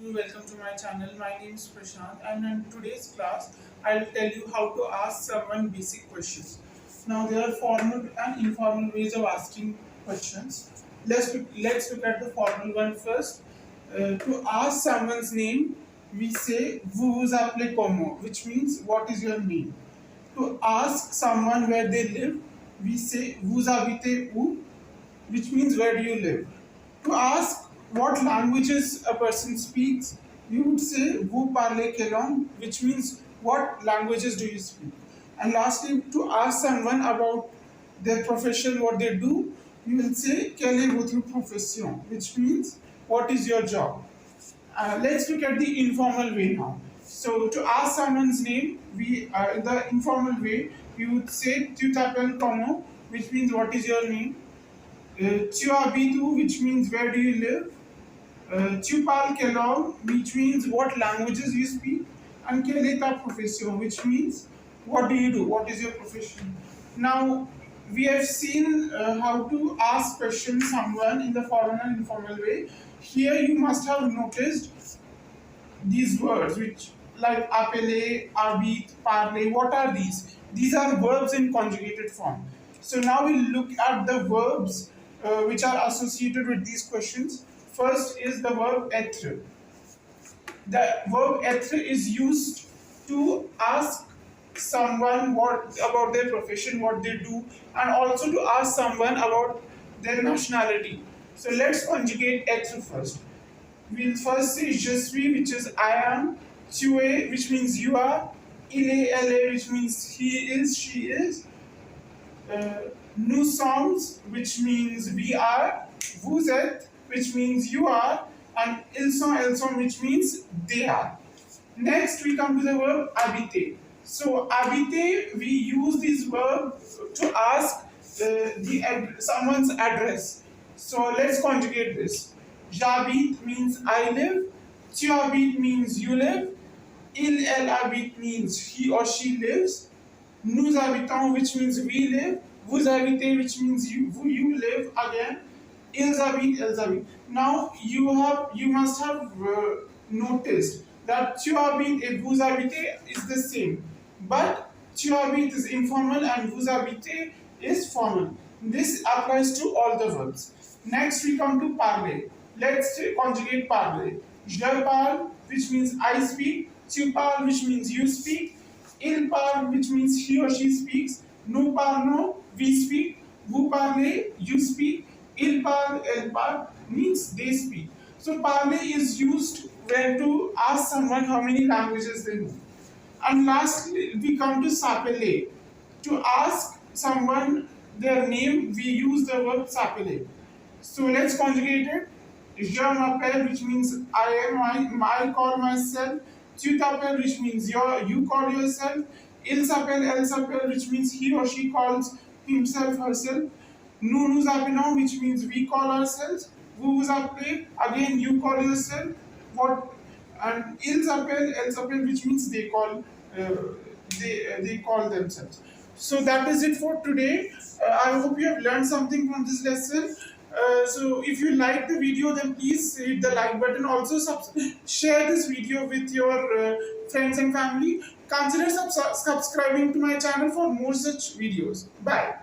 Welcome to my channel. My name is Prashant, and in today's class, I'll tell you how to ask someone basic questions. Now, there are formal and informal ways of asking questions. Let's look at the formal one first. To ask someone's name, we say "Vous vous appelez comment," which means "What is your name?" To ask someone where they live, we say "Vous habitez où," which means "Where do you live?" To ask what languages a person speaks, we would say "Vous parlez quelle langue," which means what languages do you speak. And lastly, to ask someone about their profession, what they do, you will say "Quelle est votre profession," which means what is your job. Let's look at the informal way now. So to ask someone's name, we in the informal way we would say "Tu t'appelles comment," which means what is your name. Tu habites où, which means where do you live. Tu parles quelle langue, which means what languages you speak. And quelle est ta profession, which means what do you do, what is your profession. Now, we have seen how to ask questions someone in the formal and informal way. Here you must have noticed these words which like appeler, habite, parler. What are these? These are verbs in conjugated form. So now we'll look at the verbs which are associated with these questions. First is the verb être. The verb être is used to ask someone what about their profession, what they do, and also to ask someone about their nationality. So let's conjugate être first. We'll first say je suis, which is I am, tu es, which means you are, il est, elle est, which means he is, she is, nous sommes, which means we are, vous êtes, which means you are, and ils sont, elles sont, which means they are. Next, we come to the verb habiter. So, habiter, we use this verb to ask someone's address. So, let's conjugate this. J'habite means I live. Tu habites means you live. Il, elle habite means he or she lives. Nous habitons, which means we live. Vous habitez, which means you live again. Ils habitent, elles habitent. Now you must have noticed that tu habites and vous habitez is the same, but tu habites is informal and vous habitez is formal. This applies to all the verbs. Next we come to parler. Let's conjugate parler. Je parle, which means I speak. Tu parles, which means you speak. Il parle, which means he or she speaks. Nous parlons, we speak. Vous parlez, you speak. Il parle, elle parle means they speak. So parler is used when to ask someone how many languages they know. And lastly, we come to s'appeler. To ask someone their name, we use the verb s'appeler. So let's conjugate it. Je m'appelle, which means I call myself. Tu t'appelles, which means you call yourself. Il s'appelle, elle s'appelle, which means he or she calls himself, herself. Nous nous appelons, which means we call ourselves. Vous vous appelez, again you call yourself. What and ils s'appellent, elles s'appellent, which means they call they call themselves. So that is it for today. I hope you have learned something from this lesson. So if you like the video, then please hit the like button. Also share this video with your friends and family. Consider subscribing to my channel for more such videos. Bye.